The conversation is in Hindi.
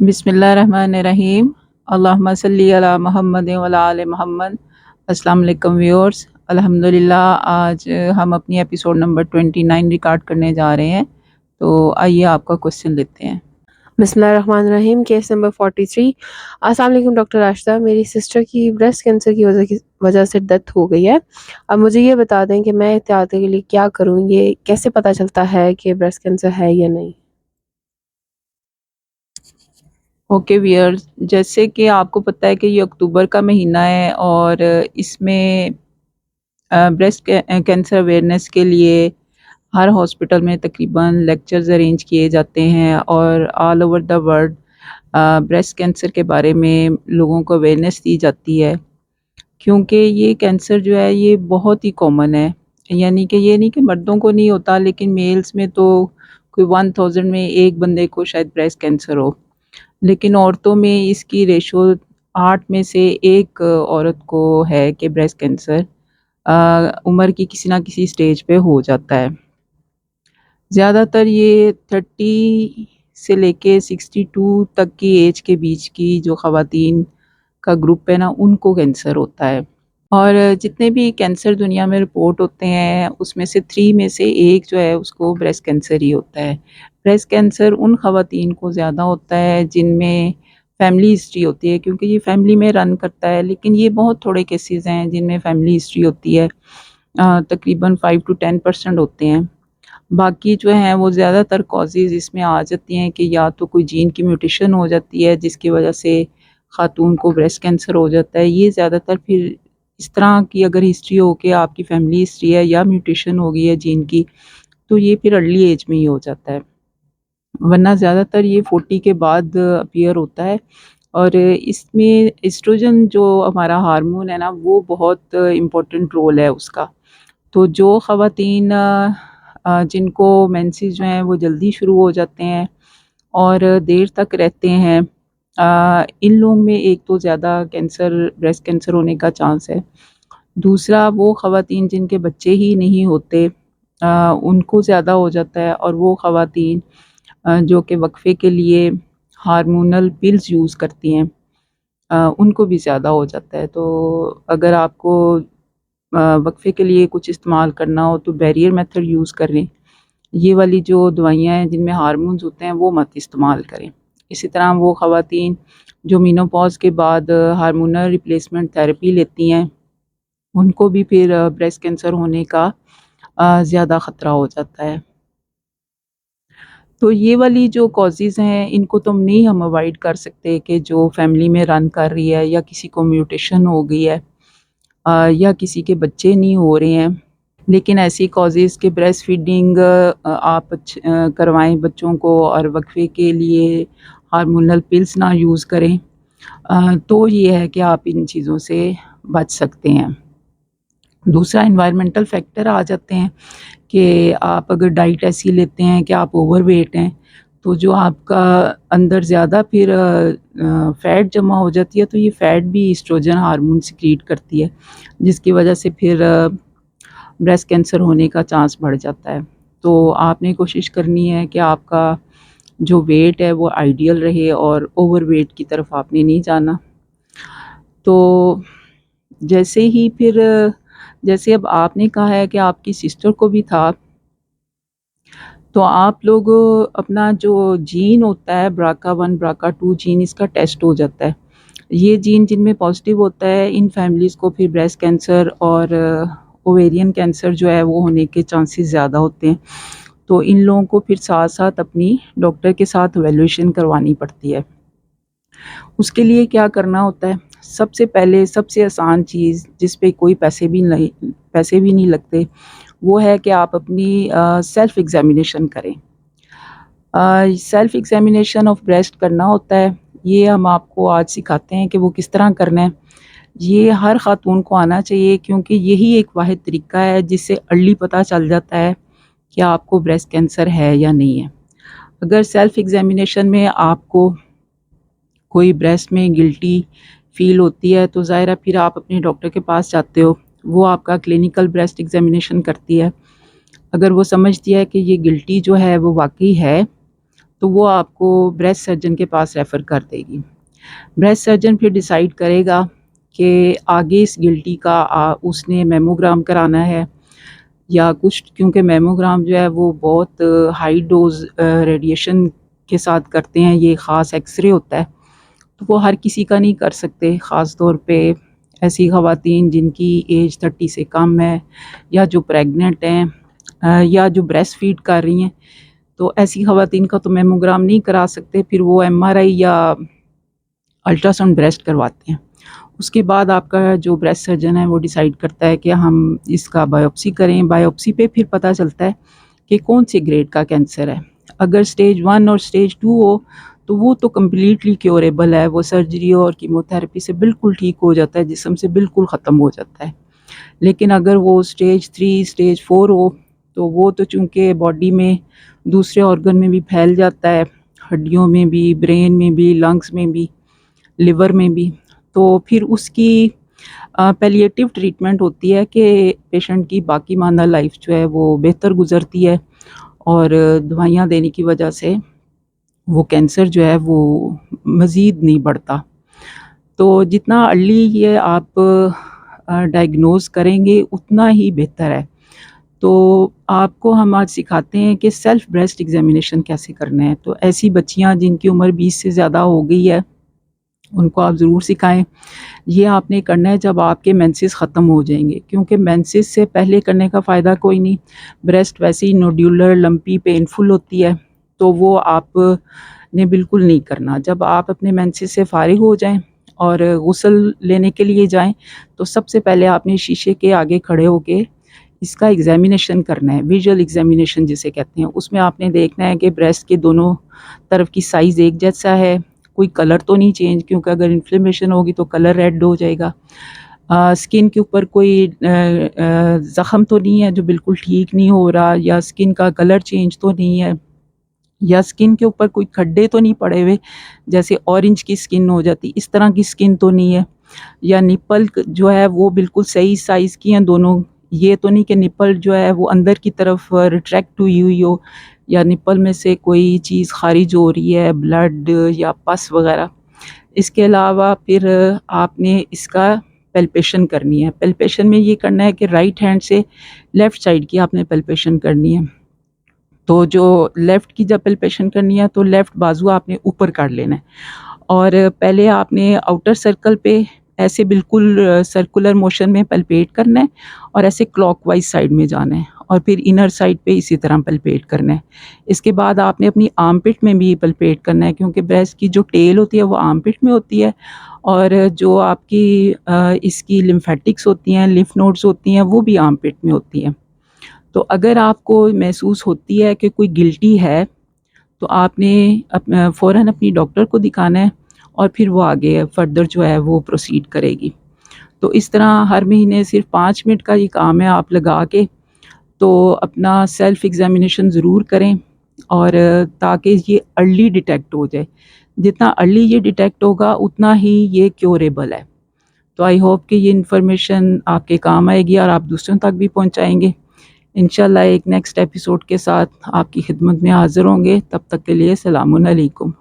बिस्मिल्लाहिर्रहमानिर्रहीम। अल्लाहुम्मा सल्ली अला मुहम्मद व अला आले मोहम्मद। अस्सलाम वालेकुम व्यूअर्स। अल्हम्दुलिल्लाह आज हम अपनी एपिसोड नंबर 29 रिकॉर्ड करने जा रहे हैं। तो आइए आपका क्वेश्चन लेते हैं। बिस्मिल्लाहिर्रहमानिर्रहीम। Case number 43। अस्सलाम वालेकुम डॉक्टर राशिदा, मेरी सिस्टर की ब्रेस्ट कैंसर की वजह से डेथ हो गई है। अब मुझे ये बता दें कि मैं एहतियात के लिए क्या करूं, ये कैसे पता चलता है कि ब्रेस्ट कैंसर है या नहीं। ओके व्यूअर्स, जैसे कि आपको पता है कि ये अक्टूबर का महीना है और इसमें ब्रेस्ट कैंसर अवेयरनेस के लिए हर हॉस्पिटल में तकरीबन लेक्चर्स अरेंज किए जाते हैं और all over the world breast cancer के बारे में लोगों को अवेयरनेस दी जाती है। क्योंकि ये कैंसर जो है ये बहुत ही कॉमन है, यानी कि ये नहीं कि मर्दों को नहीं होता, लेकिन मेल्स में तो कोई 1000 में एक बंदे को शायद ब्रेस्ट कैंसर हो, लेकिन औरतों में इसकी रेशो 8 में से एक औरत को है कि ब्रेस्ट कैंसर उम्र की किसी ना किसी स्टेज पे हो जाता है। ज़्यादातर ये 30 से लेके 62 तक की एज के बीच की जो ख़वातीन का ग्रुप है ना, उनको कैंसर होता है। और जितने भी कैंसर दुनिया में रिपोर्ट होते हैं, उसमें से 3 में से 1 जो है उसको ब्रेस्ट कैंसर ही होता है। ब्रेस्ट कैंसर उन ख़वातीन को ज़्यादा होता है जिनमें फैमिली हिस्ट्री होती है, क्योंकि ये फैमिली में रन करता है, लेकिन ये बहुत थोड़े केसेज़ हैं जिनमें फैमिली हिस्ट्री होती है। तकरीबन 5 टू 10% होते हैं। बाकी जो हैं वो ज़्यादातर कॉज़ेज़ इसमें आ जाती हैं कि या तो कोई जीन की म्यूटेशन हो जाती है जिसकी वजह से ख़ातून को ब्रेस्ट कैंसर हो जाता है। ये ज़्यादातर फिर इस तरह की अगर हिस्ट्री हो के आपकी फैमिली हिस्ट्री है या म्यूटेशन हो गई है जीन की, तो ये फिर अर्ली एज में ही हो जाता है। वरना ज़्यादातर ये 40 के बाद अपीयर होता है। और इसमें एस्ट्रोजन जो हमारा हार्मोन है ना, वो बहुत इम्पोर्टेंट रोल है उसका। तो जो ख़वातीन जिनको मेंसेस जो हैं वो जल्दी शुरू हो जाते हैं और देर तक रहते हैं, इन लोगों में एक तो ज़्यादा कैंसर ब्रेस्ट कैंसर होने का चांस है। दूसरा, वो ख़वातीन जिनके बच्चे ही नहीं होते, उनको ज़्यादा हो जाता है। और वो ख़वातीन जो कि वक्फ़े के लिए हार्मोनल पिल्स यूज़ करती हैं, उनको भी ज़्यादा हो जाता है। तो अगर आपको वक्फ़े के लिए कुछ इस्तेमाल करना हो तो बैरियर मेथड यूज़ करें। ये वाली जो दवाइयाँ हैं जिनमें हार्मोन्स होते हैं वो मत इस्तेमाल करें। इसी तरह वो ख़वातीन जो मेनोपॉज़ के बाद हार्मोनल रिप्लेसमेंट थेरेपी लेती हैं, उनको भी फिर ब्रेस्ट कैंसर होने का ज़्यादा ख़तरा हो जाता है। तो ये वाली जो कॉज़ेज़ हैं इनको तो नहीं हम अवॉइड कर सकते कि जो फैमिली में रन कर रही है या किसी को म्यूटेशन हो गई है, या किसी के बच्चे नहीं हो रहे हैं। लेकिन ऐसी कॉज़ेज़ के ब्रेस्ट फीडिंग आप करवाएँ बच्चों को और वक्फ़े के लिए हार्मोनल पिल्स ना यूज़ करें, तो ये है कि आप इन चीज़ों से बच सकते हैं। दूसरा, एनवायरमेंटल फैक्टर आ जाते हैं कि आप अगर डाइट ऐसी लेते हैं कि आप ओवरवेट हैं, तो जो आपका अंदर ज़्यादा फिर फ़ैट जमा हो जाती है, तो ये फ़ैट भी एस्ट्रोजन हार्मोन सिक्रीट करती है, जिसकी वजह से फिर ब्रेस्ट कैंसर होने का चांस बढ़ जाता है। तो आपने कोशिश करनी है कि आपका जो वेट है वो आइडियल रहे और ओवरवेट की तरफ आपने नहीं जाना। तो जैसे ही फिर जैसे अब आपने कहा है कि आपकी सिस्टर को भी था, तो आप लोग अपना जो जीन होता है BRCA1 BRCA2 जीन, इसका टेस्ट हो जाता है। ये जीन जिनमें पॉज़िटिव होता है, इन फैमिलीज़ को फिर ब्रेस्ट कैंसर और ओवेरियन कैंसर जो है वो होने के चांसेस ज़्यादा होते हैं। तो इन लोगों को फिर साथ-साथ अपनी डॉक्टर के साथ इवैल्यूएशन करवानी पड़ती है। उसके लिए क्या करना होता है, सबसे पहले सबसे आसान चीज़ जिस पे कोई पैसे भी नहीं लगते, वो है कि आप अपनी सेल्फ एग्ज़ामिनेशन करें। सेल्फ एग्ज़ामिनेशन ऑफ ब्रेस्ट करना होता है, ये हम आपको आज सिखाते हैं कि वो किस तरह करना है। ये हर ख़ातून को आना चाहिए, क्योंकि यही एक वाहिद तरीका है जिससे अर्ली पता चल जाता है कि आपको ब्रेस्ट कैंसर है या नहीं है। अगर सेल्फ एग्ज़ामिनेशन में आपको कोई ब्रेस्ट में गिल्टी फ़ील होती है, तो ज़ाहिर है फिर आप अपने डॉक्टर के पास जाते हो, वो आपका क्लिनिकल ब्रेस्ट एग्ज़ामिनेशन करती है। अगर वो समझती है कि ये गिल्टी जो है वो वाक़ई है, तो वो आपको ब्रेस्ट सर्जन के पास रेफ़र कर देगी। ब्रेस्ट सर्जन फिर डिसाइड करेगा कि आगे इस गिल्टी का उसने मैमोग्राम कराना है या कुछ, क्योंकि मैमोग्राम जो है वो बहुत हाई डोज़ रेडिएशन के साथ करते हैं, ये ख़ास एक्स-रे होता है, तो वो हर किसी का नहीं कर सकते, ख़ास तौर पे ऐसी ख़वातीन जिनकी एज 30 से कम है या जो प्रेग्नेंट हैं या जो ब्रेस्ट फीड कर रही हैं, तो ऐसी ख़वातीन का तो मैमोग्राम नहीं करा सकते, फिर वो एमआरआई या अल्ट्रासाउंड ब्रेस्ट करवाते हैं। उसके बाद आपका जो ब्रेस्ट सर्जन है वो डिसाइड करता है कि हम इसका बायोप्सी करें। बायोप्सी पे फिर पता चलता है कि कौन से ग्रेड का कैंसर है। अगर स्टेज 1 और स्टेज 2 हो तो वो तो कम्प्लीटली क्योरेबल है, वो सर्जरी और कीमोथेरेपी से बिल्कुल ठीक हो जाता है, जिस्म से बिल्कुल ख़त्म हो जाता है। लेकिन अगर वो स्टेज 3 स्टेज 4 हो तो वो तो चूँकि बॉडी में दूसरे ऑर्गन में भी फैल जाता है, हड्डियों में भी, ब्रेन में भी, लंग्स में भी, लिवर में भी, तो फिर उसकी पैलिएटिव ट्रीटमेंट होती है कि पेशेंट की बाकी मानदा लाइफ जो है वो बेहतर गुज़रती है और दवाइयाँ देने की वजह से वो कैंसर जो है वो मज़ीद नहीं बढ़ता। तो जितना अर्ली ये आप डायग्नोज़ करेंगे उतना ही बेहतर है। तो आपको हम आज सिखाते हैं कि सेल्फ ब्रेस्ट एग्ज़ामिनेशन कैसे करना है। तो ऐसी बच्चियाँ जिनकी उम्र 20 से ज़्यादा हो गई है, उनको आप ज़रूर सिखाएँ। ये आपने करना है जब आपके मेंसेस ख़त्म हो जाएँगे, क्योंकि मेंसेस से पहले करने का फ़ायदा कोई नहीं। ब्रेस्ट वैसे ही नोड्यूलर, लंपी, पेनफुल होती है, तो वो आपने बिल्कुल नहीं करना। जब आप अपने मेंसेस से फ़ारिग हो जाएँ और गुस्ल लेने के लिए जाएँ, तो सबसे पहले आपने शीशे के आगे खड़े होके इसका एग्ज़ामिनेशन करना है, विजुअल एग्ज़ामिनेशन जिसे कहते हैं। उसमें आपने देखना है कि ब्रेस्ट के दोनों तरफ की साइज़ एक जैसा है, कोई कलर तो नहीं चेंज, क्योंकि अगर इन्फ्लेमेशन होगी तो कलर रेड हो जाएगा। स्किन के ऊपर कोई ज़ख़म तो नहीं है जो बिल्कुल ठीक नहीं हो रहा, या स्किन का कलर चेंज तो नहीं है, या स्किन के ऊपर कोई खड्डे तो नहीं पड़े हुए, जैसे ऑरेंज की स्किन हो जाती, इस तरह की स्किन तो नहीं है, या निप्पल जो है वो बिल्कुल सही साइज़ की हैं दोनों। ये तो नहीं कि निप्पल जो है वो अंदर की तरफ रिट्रैक्ट हुई हो, या निप्पल में से कोई चीज़ ख़ारिज हो रही है, ब्लड या पस वग़ैरह। इसके अलावा फिर आपने इसका पैल्पेशन करनी है। पैल्पेशन में ये करना है कि राइट हैंड से लेफ़्ट साइड की आपने पैल्पेशन करनी है। तो जो लेफ़्ट की जब पैल्पेशन करनी है तो लेफ़्ट बाजू आपने ऊपर कर लेना है, और पहले आपने आउटर सर्कल पे ऐसे बिल्कुल सर्कुलर मोशन में पल्पेट करना है, और ऐसे क्लॉकवाइज़ साइड में जाना है, और फिर इनर साइड पे इसी तरह पल्पेट करना है। इसके बाद आपने अपनी आर्मपिट में भी पल्पेट करना है, क्योंकि ब्रेस्ट की जो टेल होती है वो आर्मपिट में होती है, और जो आपकी इसकी लिम्फेटिक्स होती हैं, लिम्फ नोड्स होती हैं, वो भी आर्मपिट में होती हैं। तो अगर आपको महसूस होती है कि कोई गिल्टी है, तो आपने फ़ौरन अपनी डॉक्टर को दिखाना है, और फिर वो आगे फ़र्दर जो है वो प्रोसीड करेगी। तो इस तरह हर महीने सिर्फ 5 मिनट का ये काम है, आप लगा के तो अपना सेल्फ़ एग्ज़ामिनेशन ज़रूर करें, और ताकि ये अर्ली डिटेक्ट हो जाए। जितना अर्ली ये डिटेक्ट होगा उतना ही ये क्योरेबल है। तो आई होप कि ये इन्फॉर्मेशन आपके काम आएगी और आप दूसरों तक भी पहुँचाएँगे। इंशाल्लाह एक नेक्स्ट एपिसोड के साथ आपकी खिदमत में हाज़िर होंगे। तब तक के लिए सलामुन अलैकुम।